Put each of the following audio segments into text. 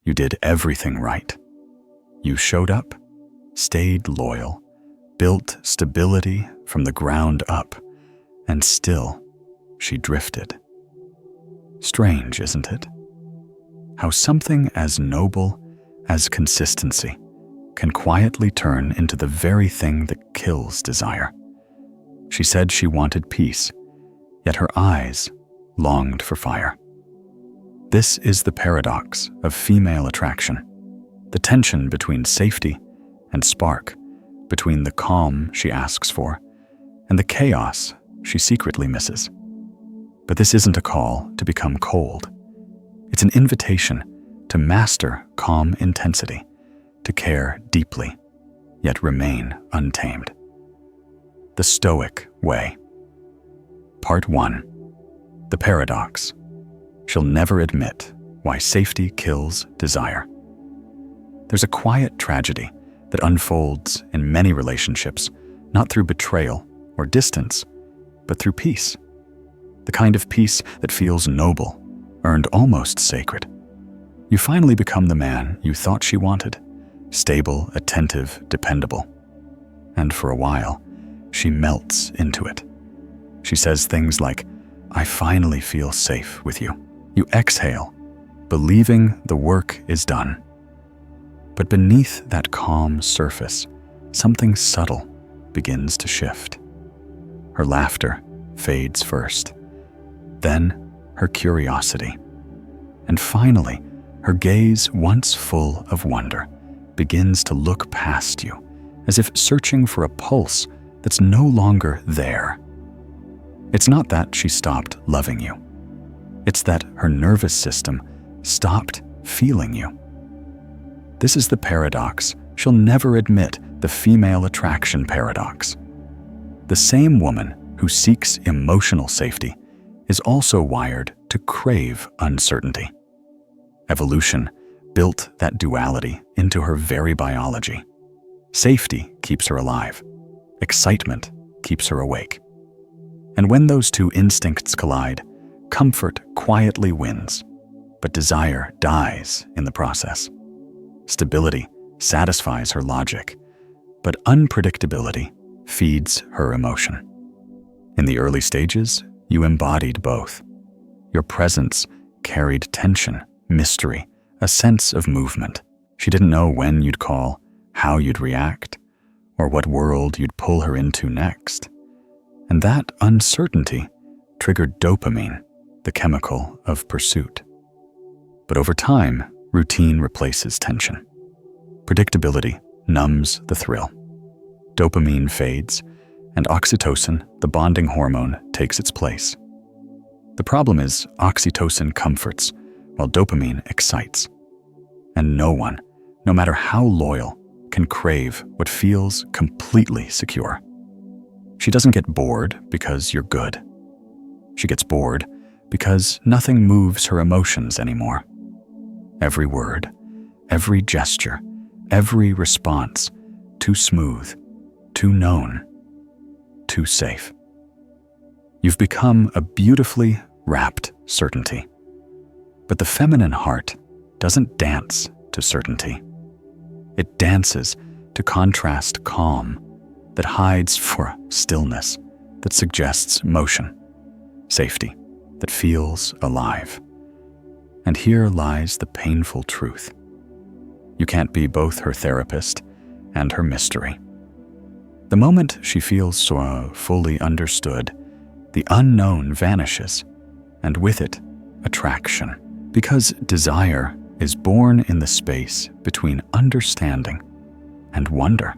You did everything right. You showed up, stayed loyal, built stability from the ground up, and still she drifted. Strange, isn't it? How something as noble as consistency can quietly turn into the very thing that kills desire. She said she wanted peace, yet her eyes longed for fire. This is the paradox of female attraction, the tension between safety and spark, between the calm she asks for and the chaos she secretly misses. But this isn't a call to become cold. It's an invitation to master calm intensity, to care deeply, yet remain untamed. The Stoic Way. Part 1. The Paradox. She'll never admit why safety kills desire. There's a quiet tragedy that unfolds in many relationships, not through betrayal or distance, but through peace. The kind of peace that feels noble, earned almost sacred. You finally become the man you thought she wanted, stable, attentive, dependable. And for a while, she melts into it. She says things like, "I finally feel safe with you." You exhale, believing the work is done. But beneath that calm surface, something subtle begins to shift. Her laughter fades first, then her curiosity, and finally, her gaze, once full of wonder, begins to look past you, as if searching for a pulse that's no longer there. It's not that she stopped loving you. It's that her nervous system stopped feeling you. This is the paradox she'll never admit, the female attraction paradox. The same woman who seeks emotional safety is also wired to crave uncertainty. Evolution built that duality into her very biology. Safety keeps her alive. Excitement keeps her awake. And when those two instincts collide, comfort quietly wins, but desire dies in the process. Stability satisfies her logic, but unpredictability feeds her emotion. In the early stages, you embodied both. Your presence carried tension, mystery, a sense of movement. She didn't know when you'd call, how you'd react, or what world you'd pull her into next. And that uncertainty triggered dopamine, the chemical of pursuit. But over time, routine replaces tension. Predictability numbs the thrill. Dopamine fades, and oxytocin, the bonding hormone, takes its place. The problem is oxytocin comforts, while dopamine excites. And no one, no matter how loyal, can crave what feels completely secure. She doesn't get bored because you're good. She gets bored because nothing moves her emotions anymore. Every word, every gesture, every response, too smooth, too known, too safe. You've become a beautifully wrapped certainty. But the feminine heart doesn't dance to certainty. It dances to contrast calm that hides for stillness, that suggests motion, safety, that feels alive. And here lies the painful truth. You can't be both her therapist and her mystery. The moment she feels so fully understood, the unknown vanishes, and with it, attraction. Because desire is born in the space between understanding and wonder.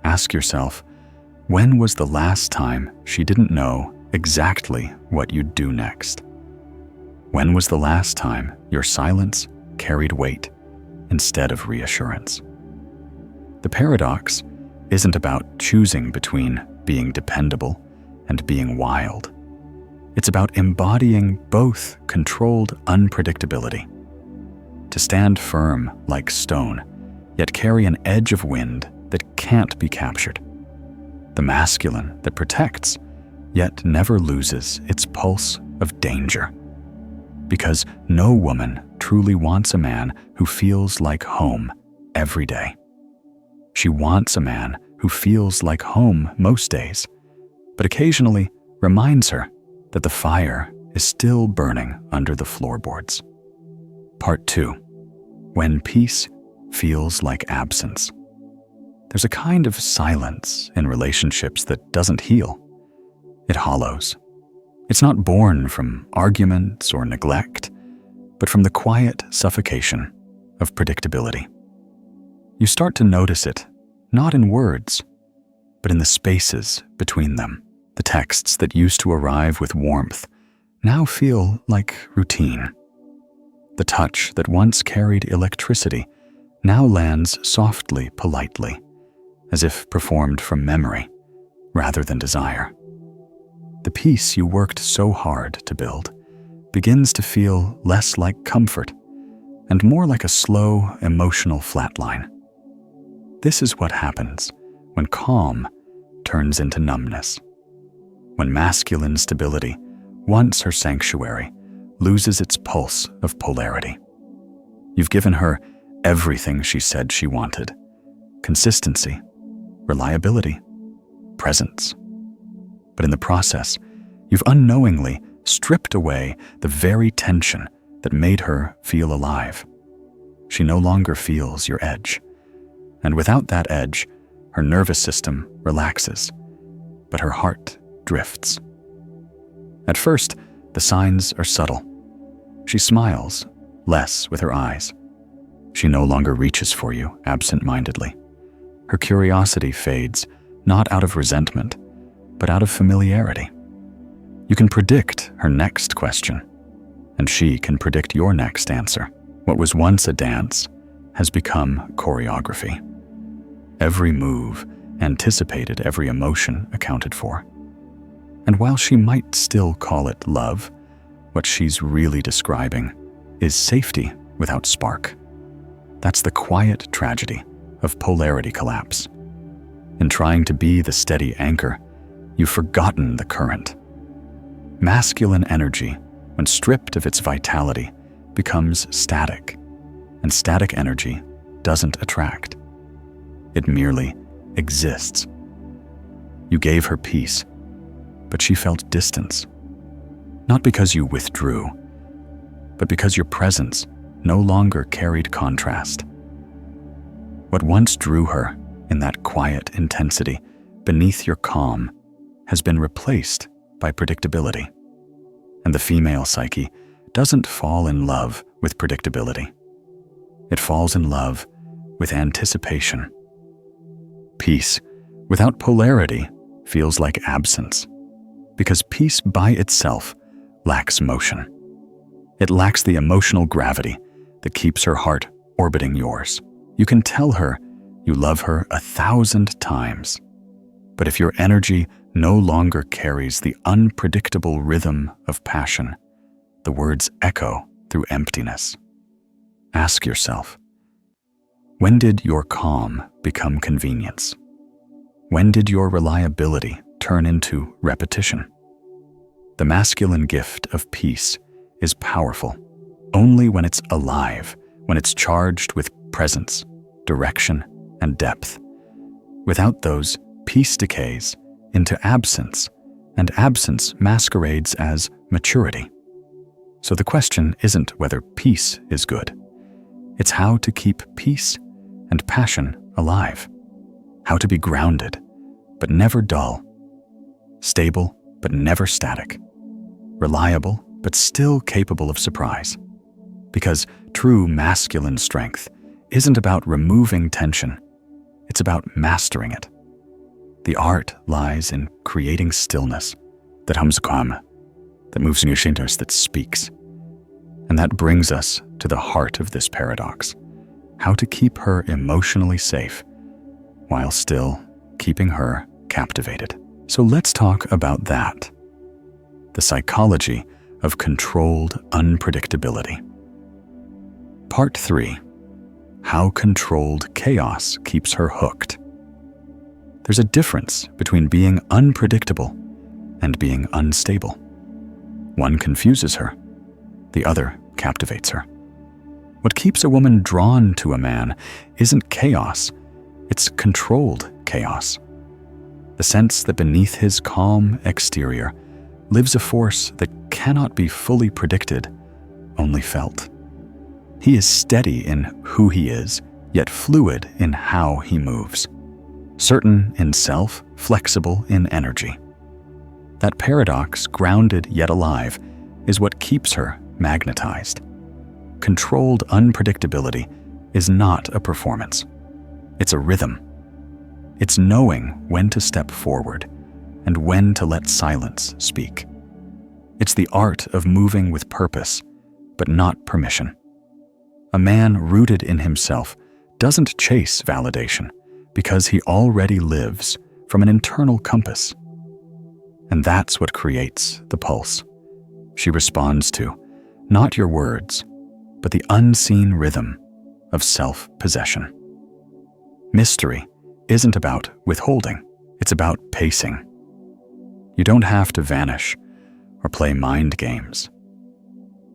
Ask yourself, when was the last time she didn't know exactly what you'd do next? When was the last time your silence carried weight instead of reassurance? The paradox isn't about choosing between being dependable and being wild. It's about embodying both controlled unpredictability. To stand firm like stone, yet carry an edge of wind that can't be captured. The masculine that protects, yet never loses its pulse of danger. Because no woman truly wants a man who feels like home every day. She wants a man who feels like home most days, but occasionally reminds her that the fire is still burning under the floorboards. Part 2. When peace feels like absence. There's a kind of silence in relationships that doesn't heal. It hollows. It's not born from arguments or neglect, but from the quiet suffocation of predictability. You start to notice it, not in words, but in the spaces between them. The texts that used to arrive with warmth now feel like routine. The touch that once carried electricity now lands softly, politely, as if performed from memory rather than desire. The peace you worked so hard to build begins to feel less like comfort and more like a slow, emotional flatline. This is what happens when calm turns into numbness. When masculine stability, once her sanctuary, loses its pulse of polarity. You've given her everything she said she wanted: consistency, reliability, presence. But in the process, you've unknowingly stripped away the very tension that made her feel alive. She no longer feels your edge. And without that edge, her nervous system relaxes, but her heart drifts. At first, the signs are subtle. She smiles, less with her eyes. She no longer reaches for you absent-mindedly. Her curiosity fades, not out of resentment, but out of familiarity. You can predict her next question, and she can predict your next answer. What was once a dance has become choreography. Every move anticipated, every emotion accounted for. And while she might still call it love, what she's really describing is safety without spark. That's the quiet tragedy of polarity collapse. In trying to be the steady anchor, you've forgotten the current. Masculine energy, when stripped of its vitality, becomes static, and static energy doesn't attract. It merely exists. You gave her peace, but she felt distance. Not because you withdrew, but because your presence no longer carried contrast. What once drew her in that quiet intensity beneath your calm has been replaced by predictability. And the female psyche doesn't fall in love with predictability. It falls in love with anticipation. Peace without polarity feels like absence, because peace by itself lacks motion. It lacks the emotional gravity that keeps her heart orbiting yours. You can tell her you love her 1,000 times, but if your energy no longer carries the unpredictable rhythm of passion, the words echo through emptiness. Ask yourself, when did your calm become convenience? When did your reliability turn into repetition? The masculine gift of peace is powerful only when it's alive, when it's charged with presence, direction, and depth. Without those, peace decays into absence, and absence masquerades as maturity. So the question isn't whether peace is good. It's how to keep peace and passion alive. How to be grounded, but never dull. Stable, but never static. Reliable, but still capable of surprise. Because true masculine strength isn't about removing tension. It's about mastering it. The art lies in creating stillness that hums calm, that moves in your shoulders, that speaks. And that brings us to the heart of this paradox: how to keep her emotionally safe while still keeping her captivated. So let's talk about that. The psychology of controlled unpredictability. Part 3. How controlled chaos keeps her hooked. There's a difference between being unpredictable and being unstable. One confuses her. the other captivates her. What keeps a woman drawn to a man isn't chaos, it's controlled chaos. The sense that beneath his calm exterior lives a force that cannot be fully predicted, only felt. He is steady in who he is, yet fluid in how he moves. Certain in self, flexible in energy. That paradox, grounded yet alive, is what keeps her magnetized. Controlled unpredictability is not a performance. It's a rhythm. It's knowing when to step forward and when to let silence speak. It's the art of moving with purpose, but not permission. A man rooted in himself doesn't chase validation because he already lives from an internal compass. And that's what creates the pulse. She responds to, not your words, but the unseen rhythm of self-possession. Mystery isn't about withholding, it's about pacing. You don't have to vanish or play mind games.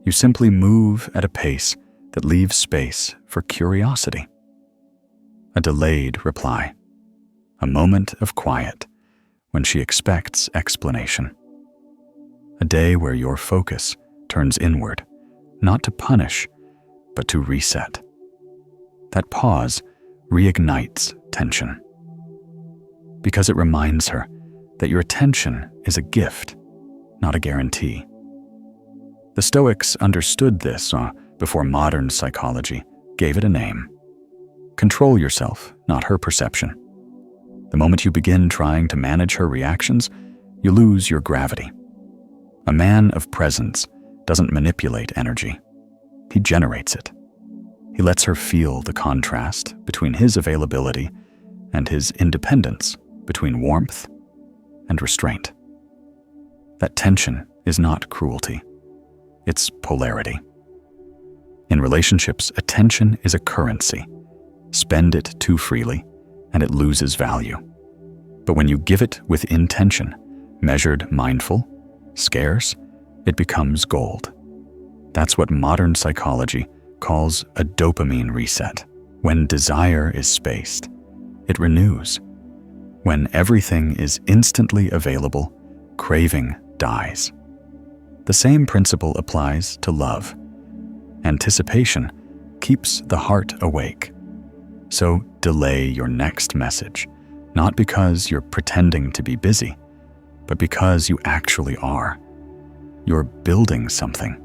You simply move at a pace that leaves space for curiosity. A delayed reply, a moment of quiet when she expects explanation. A day where your focus turns inward, not to punish, but to reset. That pause reignites tension, because it reminds her that your attention is a gift, not a guarantee. The Stoics understood this before modern psychology gave it a name. Control yourself, not her perception. The moment you begin trying to manage her reactions, you lose your gravity. A man of presence doesn't manipulate energy. He generates it. He lets her feel the contrast between his availability and his independence, between warmth and restraint. That tension is not cruelty. It's polarity. In relationships, attention is a currency. Spend it too freely, and it loses value. But when you give it with intention, measured, mindful, scarce, it becomes gold. That's what modern psychology calls a dopamine reset. When desire is spaced, it renews. When everything is instantly available, craving dies. The same principle applies to love. Anticipation keeps the heart awake. So delay your next message, not because you're pretending to be busy, but because you actually are. You're building something.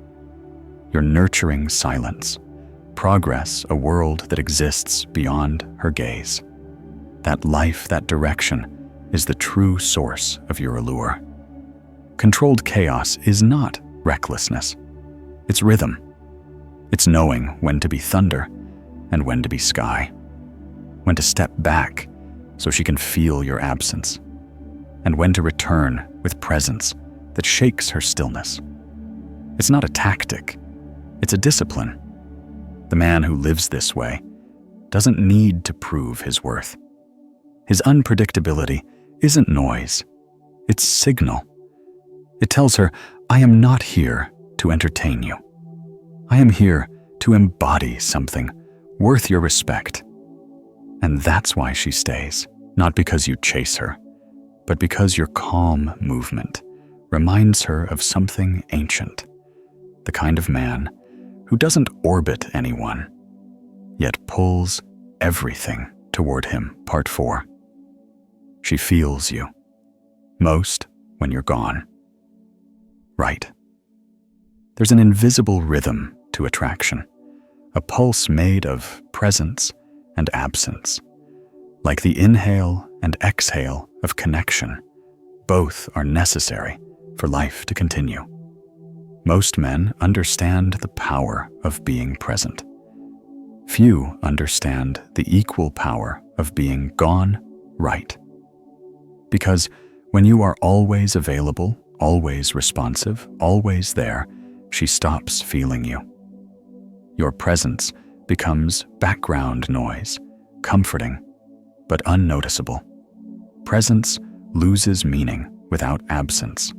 You're nurturing silence, progress, a world that exists beyond her gaze. That life, that direction, is the true source of your allure. Controlled chaos is not recklessness. It's rhythm. It's knowing when to be thunder and when to be sky. When to step back so she can feel your absence, and when to return with presence that shakes her stillness. It's not a tactic, it's a discipline. The man who lives this way doesn't need to prove his worth. His unpredictability isn't noise, it's signal. It tells her, I am not here to entertain you. I am here to embody something worth your respect. And that's why she stays, not because you chase her, but because your calm movement reminds her of something ancient, the kind of man who doesn't orbit anyone, yet pulls everything toward him. Part 4. She feels you, most when you're gone. Right. There's an invisible rhythm to attraction, a pulse made of presence and absence. Like the inhale and exhale of connection, both are necessary for life to continue. Most men understand the power of being present. Few understand the equal power of being gone right. Because when you are always available, always responsive, always there, she stops feeling you. Your presence becomes background noise, comforting, but unnoticeable. Presence loses meaning without absence.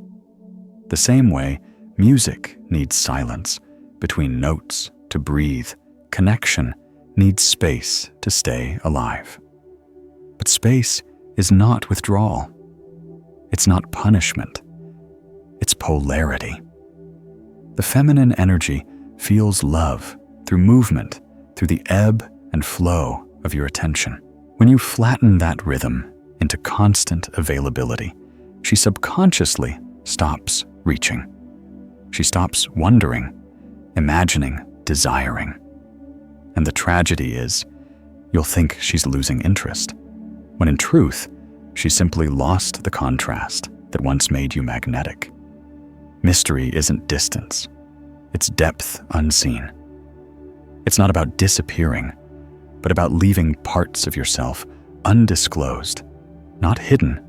The same way, music needs silence between notes to breathe, connection needs space to stay alive. But space is not withdrawal. It's not punishment. It's polarity. The feminine energy feels love through movement, through the ebb and flow of your attention. When you flatten that rhythm into constant availability, she subconsciously stops reaching. She stops wondering, imagining, desiring. And the tragedy is, you'll think she's losing interest, when in truth, she simply lost the contrast that once made you magnetic. Mystery isn't distance, it's depth unseen. It's not about disappearing, but about leaving parts of yourself undisclosed, not hidden,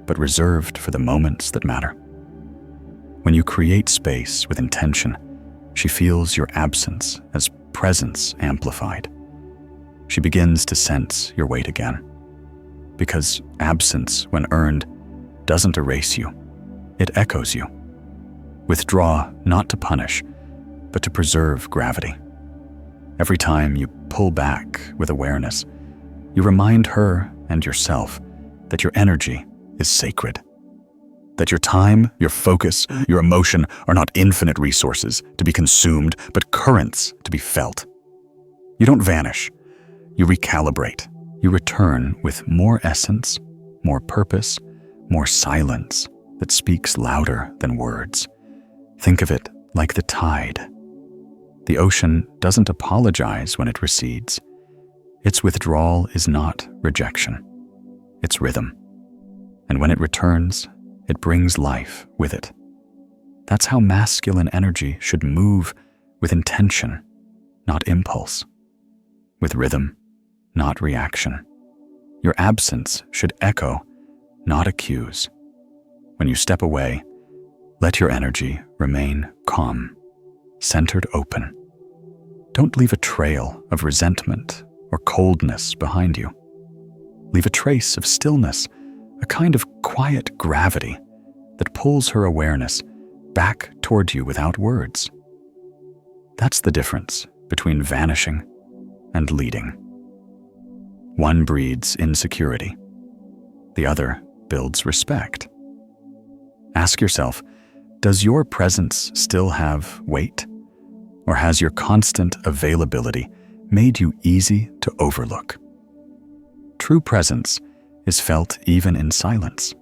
but reserved for the moments that matter. When you create space with intention, she feels your absence as presence amplified. She begins to sense your weight again. Because absence, when earned, doesn't erase you, it echoes you. Withdraw not to punish, but to preserve gravity. Every time you pull back with awareness, you remind her and yourself that your energy is sacred. That your time, your focus, your emotion are not infinite resources to be consumed, but currents to be felt. You don't vanish. You recalibrate. You return with more essence, more purpose, more silence that speaks louder than words. Think of it like the tide. The ocean doesn't apologize when it recedes. Its withdrawal is not rejection. It's rhythm. And when it returns, it brings life with it. That's how masculine energy should move, with intention, not impulse. With rhythm, not reaction. Your absence should echo, not accuse. When you step away, let your energy remain calm, centered open. Don't leave a trail of resentment or coldness behind you. Leave a trace of stillness, a kind of quiet gravity that pulls her awareness back toward you without words. That's the difference between vanishing and leading. One breeds insecurity. The other builds respect. Ask yourself, does your presence still have weight? Or has your constant availability made you easy to overlook? True presence is felt even in silence.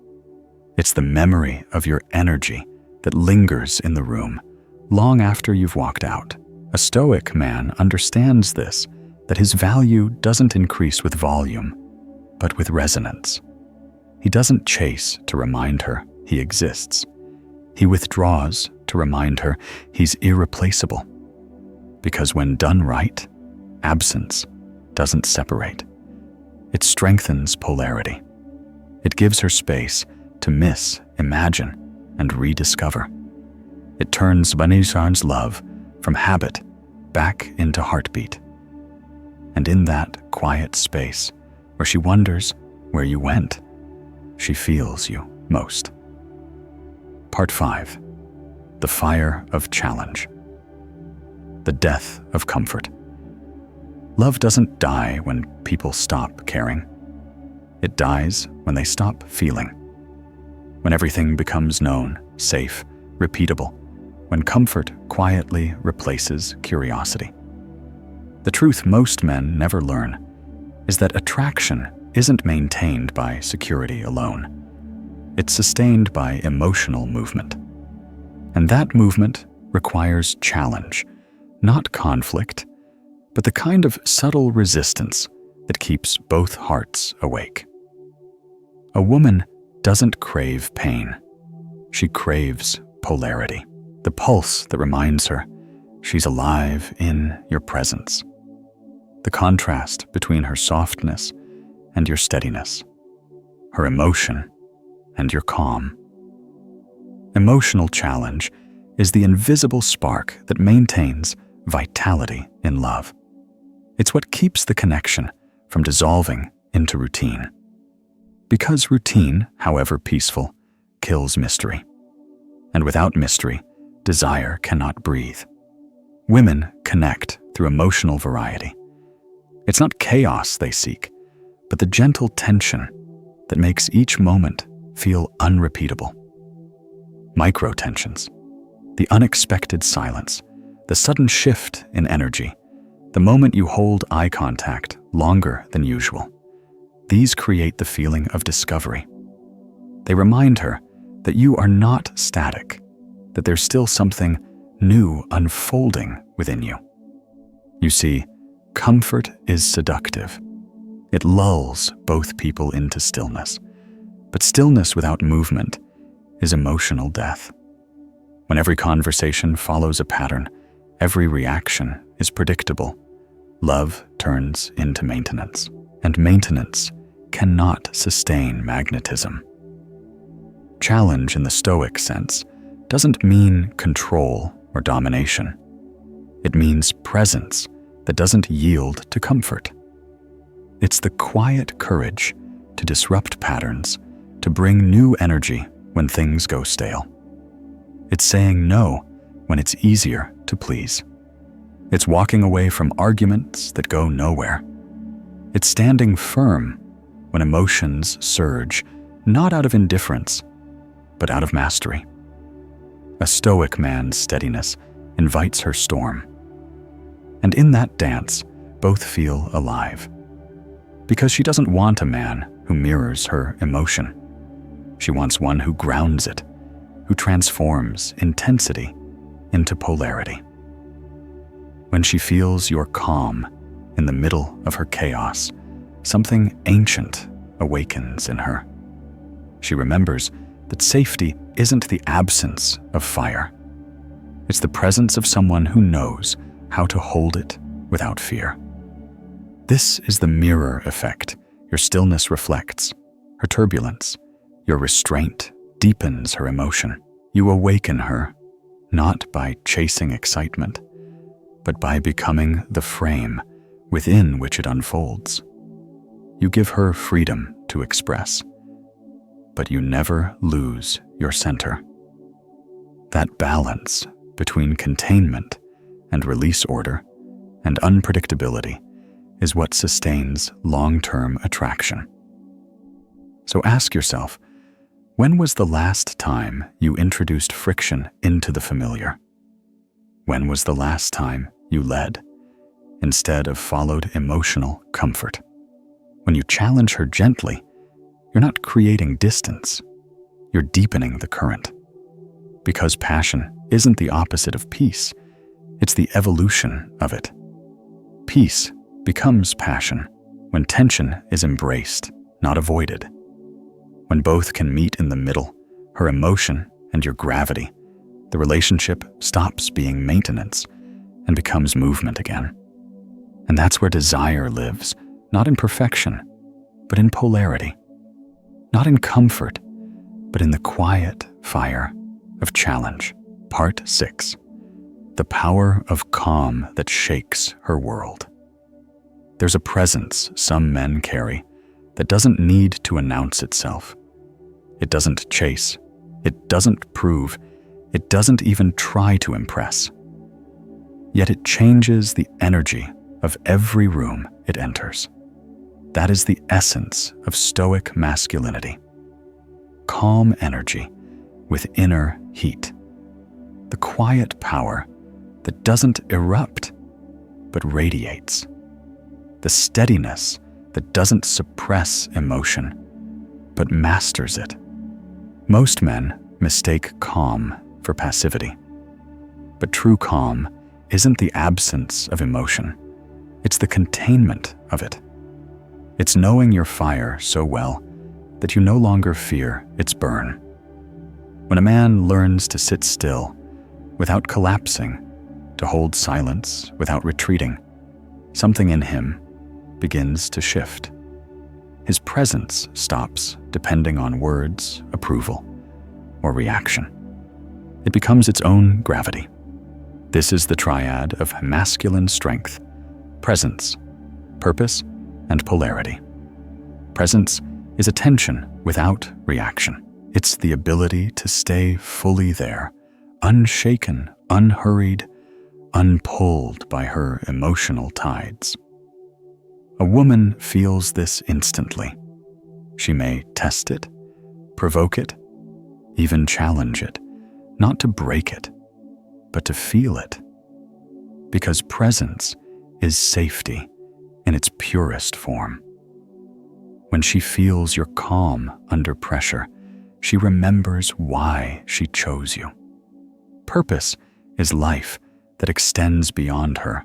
It's the memory of your energy that lingers in the room long after you've walked out. A Stoic man understands this, that his value doesn't increase with volume, but with resonance. He doesn't chase to remind her he exists. He withdraws to remind her he's irreplaceable. Because when done right, absence doesn't separate. It strengthens polarity. It gives her space to miss, imagine, and rediscover. It turns Manipulator's love from habit back into heartbeat. And in that quiet space, where she wonders where you went, she feels you most. Part 5. The fire of challenge. The death of comfort. Love doesn't die when people stop caring. It dies when they stop feeling. When everything becomes known, safe, repeatable. When comfort quietly replaces curiosity. The truth most men never learn is that attraction isn't maintained by security alone. It's sustained by emotional movement. And that movement requires challenge, not conflict, but the kind of subtle resistance that keeps both hearts awake. A woman doesn't crave pain. She craves polarity, the pulse that reminds her she's alive in your presence. The contrast between her softness and your steadiness, her emotion and your calm. Emotional challenge is the invisible spark that maintains vitality in love. It's what keeps the connection from dissolving into routine. Because routine, however peaceful, kills mystery. And without mystery, desire cannot breathe. Women connect through emotional variety. It's not chaos they seek, but the gentle tension that makes each moment feel unrepeatable. Micro-tensions, the unexpected silence, the sudden shift in energy, the moment you hold eye contact longer than usual. These create the feeling of discovery. They remind her that you are not static, that there's still something new unfolding within you. You see, comfort is seductive. It lulls both people into stillness. But stillness without movement is emotional death. When every conversation follows a pattern, every reaction is predictable, love turns into maintenance. And maintenance cannot sustain magnetism. Challenge in the Stoic sense doesn't mean control or domination. It means presence that doesn't yield to comfort. It's the quiet courage to disrupt patterns, to bring new energy when things go stale. It's saying no when it's easier to please. It's walking away from arguments that go nowhere. It's standing firm when emotions surge, not out of indifference, but out of mastery. A Stoic man's steadiness invites her storm. And in that dance, both feel alive. Because she doesn't want a man who mirrors her emotion. She wants one who grounds it, who transforms intensity into polarity. When she feels your calm in the middle of her chaos, something ancient awakens in her. She remembers that safety isn't the absence of fire. It's the presence of someone who knows how to hold it without fear. This is the mirror effect your stillness reflects, her turbulence. Your restraint deepens her emotion. You awaken her, not by chasing excitement, but by becoming the frame within which it unfolds. You give her freedom to express, but you never lose your center. That balance between containment and release order and unpredictability is what sustains long-term attraction. So ask yourself, when was the last time you introduced friction into the familiar? When was the last time you led, instead of followed emotional comfort? When you challenge her gently, you're not creating distance, you're deepening the current. Because passion isn't the opposite of peace, it's the evolution of it. Peace becomes passion when tension is embraced, not avoided. When both can meet in the middle, her emotion and your gravity, the relationship stops being maintenance and becomes movement again. And that's where desire lives, not in perfection, but in polarity. Not in comfort, but in the quiet fire of challenge. Part 6. The power of calm that shakes her world. There's a presence some men carry that doesn't need to announce itself. It doesn't chase. It doesn't prove. It doesn't even try to impress. Yet it changes the energy of every room it enters. That is the essence of Stoic masculinity. Calm energy with inner heat. The quiet power that doesn't erupt, but radiates. The steadiness that doesn't suppress emotion, but masters it. Most men mistake calm for passivity. But true calm isn't the absence of emotion. It's the containment of it. It's knowing your fire so well that you no longer fear its burn. When a man learns to sit still without collapsing, to hold silence without retreating, something in him begins to shift. His presence stops depending on words, approval, or reaction. It becomes its own gravity. This is the triad of masculine strength, presence, purpose, and polarity. Presence is attention without reaction. It's the ability to stay fully there, unshaken, unhurried, unpulled by her emotional tides. A woman feels this instantly. She may test it, provoke it, even challenge it, not to break it, but to feel it. Because presence is safety in its purest form. When she feels your calm under pressure, she remembers why she chose you. Purpose is life that extends beyond her.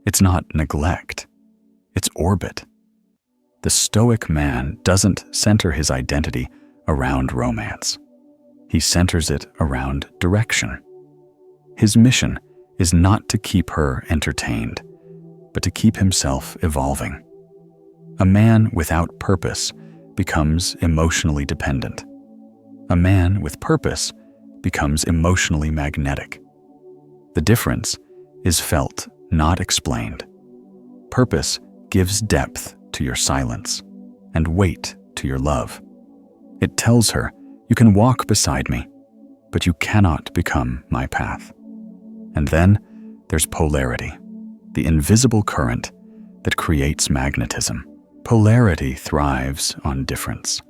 It's not neglect, it's orbit. The Stoic man doesn't center his identity around romance. He centers it around direction. His mission is not to keep her entertained, but to keep himself evolving. A man without purpose becomes emotionally dependent. A man with purpose becomes emotionally magnetic. The difference is felt, not explained. Purpose gives depth to your silence and weight to your love. It tells her, you can walk beside me, but you cannot become my path. And then there's polarity, the invisible current that creates magnetism. Polarity thrives on difference.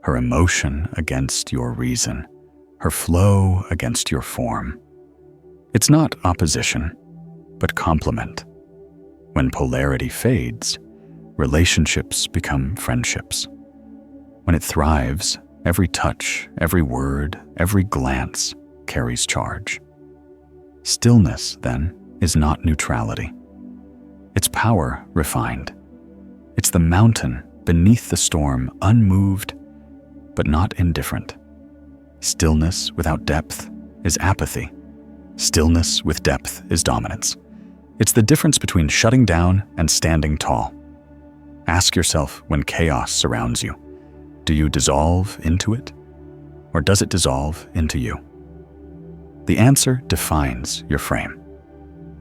Her emotion against your reason, her flow against your form. It's not opposition, but complement. When polarity fades, relationships become friendships. When it thrives, every touch, every word, every glance carries charge. Stillness, then, is not neutrality. It's power refined. It's the mountain beneath the storm, unmoved, but not indifferent. Stillness without depth is apathy. Stillness with depth is dominance. It's the difference between shutting down and standing tall. Ask yourself when chaos surrounds you, do you dissolve into it, or does it dissolve into you? The answer defines your frame.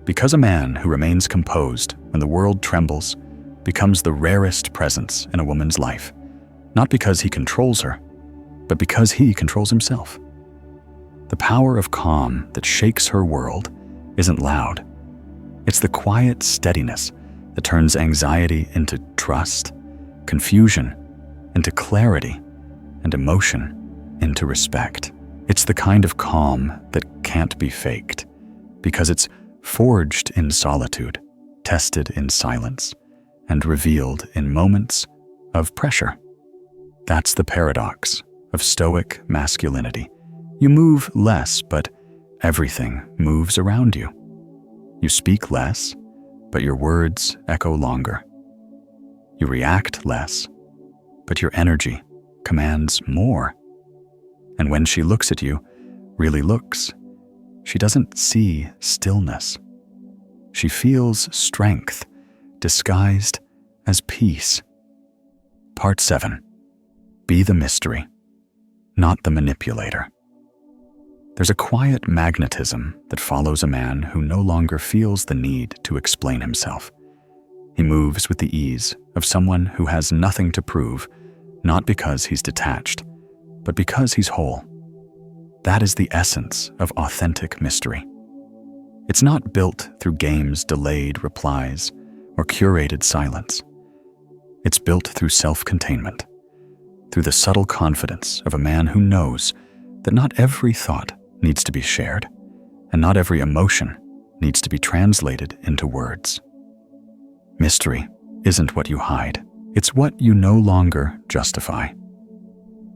Because a man who remains composed when the world trembles becomes the rarest presence in a woman's life, not because he controls her, but because he controls himself. The power of calm that shakes her world isn't loud. It's the quiet steadiness that turns anxiety into trust, confusion into clarity, and emotion into respect. It's the kind of calm that can't be faked, because it's forged in solitude, tested in silence, and revealed in moments of pressure. That's the paradox of Stoic masculinity. You move less, but everything moves around you. You speak less, but your words echo longer. You react less, but your energy commands more. And when she looks at you, really looks, she doesn't see stillness. She feels strength disguised as peace. Part 7. Be the mystery, not the manipulator. There's a quiet magnetism that follows a man who no longer feels the need to explain himself. He moves with the ease of someone who has nothing to prove, not because he's detached, but because he's whole. That is the essence of authentic mystery. It's not built through games, delayed replies, or curated silence. It's built through self-containment, through the subtle confidence of a man who knows that not every thought needs to be shared, and not every emotion needs to be translated into words. Mystery isn't what you hide. It's what you no longer justify.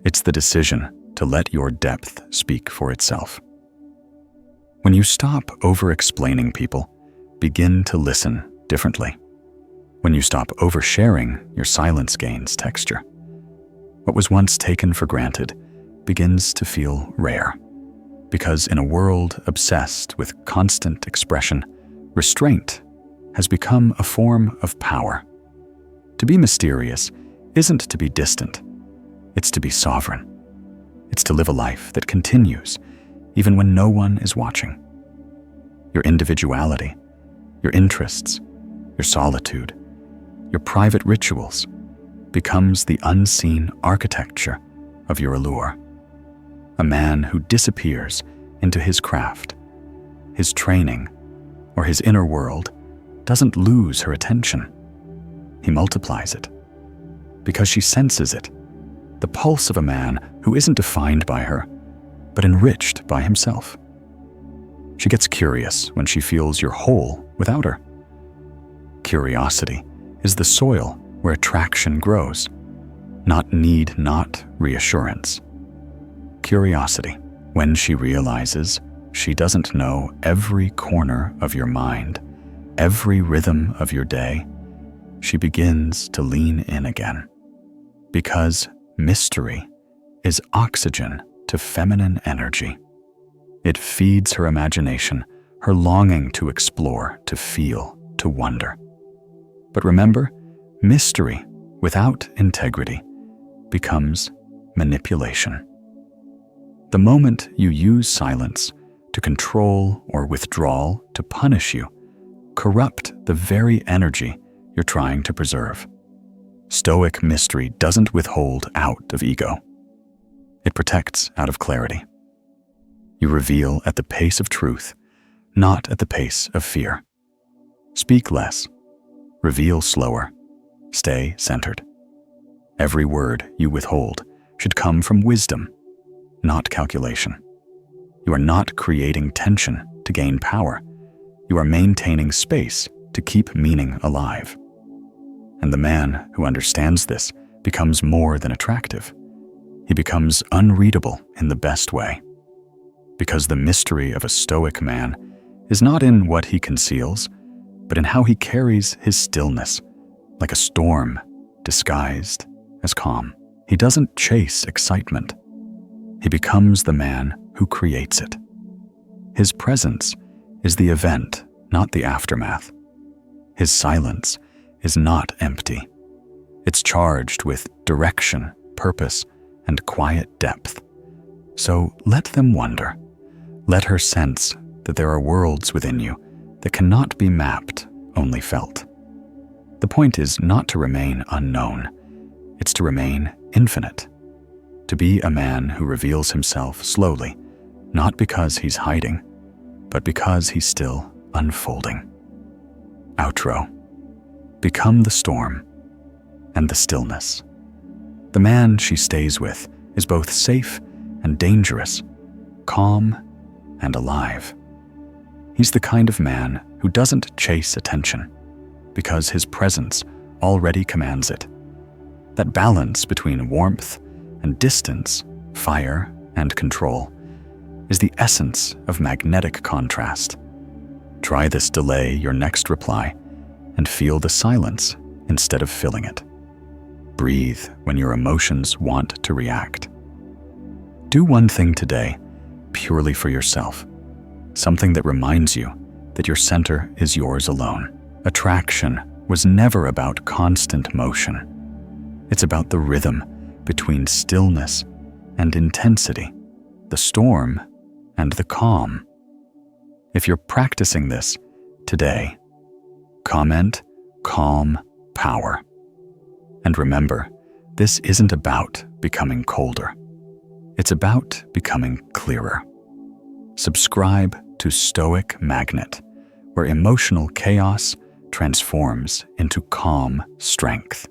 It's the decision to let your depth speak for itself. When you stop over-explaining people, begin to listen differently. When you stop oversharing, your silence gains texture. What was once taken for granted begins to feel rare. Because in a world obsessed with constant expression, restraint has become a form of power. To be mysterious isn't to be distant. It's to be sovereign. It's to live a life that continues, even when no one is watching. Your individuality, your interests, your solitude, your private rituals becomes the unseen architecture of your allure. A man who disappears into his craft, his training, or his inner world doesn't lose her attention. He multiplies it. Because she senses it, the pulse of a man who isn't defined by her, but enriched by himself. She gets curious when she feels you're whole without her. Curiosity is the soil where attraction grows, not need, not reassurance. Curiosity, when she realizes she doesn't know every corner of your mind, every rhythm of your day, she begins to lean in again. Because mystery is oxygen to feminine energy. It feeds her imagination, her longing to explore, to feel, to wonder. But remember, mystery without integrity becomes manipulation. The moment you use silence to control or withdrawal to punish you, corrupt the very energy you're trying to preserve. Stoic mystery doesn't withhold out of ego. It protects out of clarity. You reveal at the pace of truth, not at the pace of fear. Speak less. Reveal slower. Stay centered. Every word you withhold should come from wisdom, not calculation. You are not creating tension to gain power. You are maintaining space to keep meaning alive. And the man who understands this becomes more than attractive. He becomes unreadable in the best way. Because the mystery of a Stoic man is not in what he conceals, but in how he carries his stillness, like a storm disguised as calm. He doesn't chase excitement. He becomes the man who creates it. His presence is the event, not the aftermath. His silence is not empty. It's charged with direction, purpose, and quiet depth. So let them wonder. Let her sense that there are worlds within you that cannot be mapped, only felt. The point is not to remain unknown. It's to remain infinite. To be a man who reveals himself slowly, not because he's hiding, but because he's still unfolding. Outro. Become the storm and the stillness. The man she stays with is both safe and dangerous, calm and alive. He's the kind of man who doesn't chase attention because his presence already commands it. That balance between warmth and distance, fire and control, is the essence of magnetic contrast. Try this, delay your next reply, and feel the silence instead of filling it. Breathe when your emotions want to react. Do one thing today, purely for yourself, something that reminds you that your center is yours alone. Attraction was never about constant motion. It's about the rhythm between stillness and intensity, the storm and the calm. If you're practicing this today, comment calm power. And remember, this isn't about becoming colder. It's about becoming clearer. Subscribe to Stoic Magnet, where emotional chaos transforms into calm strength.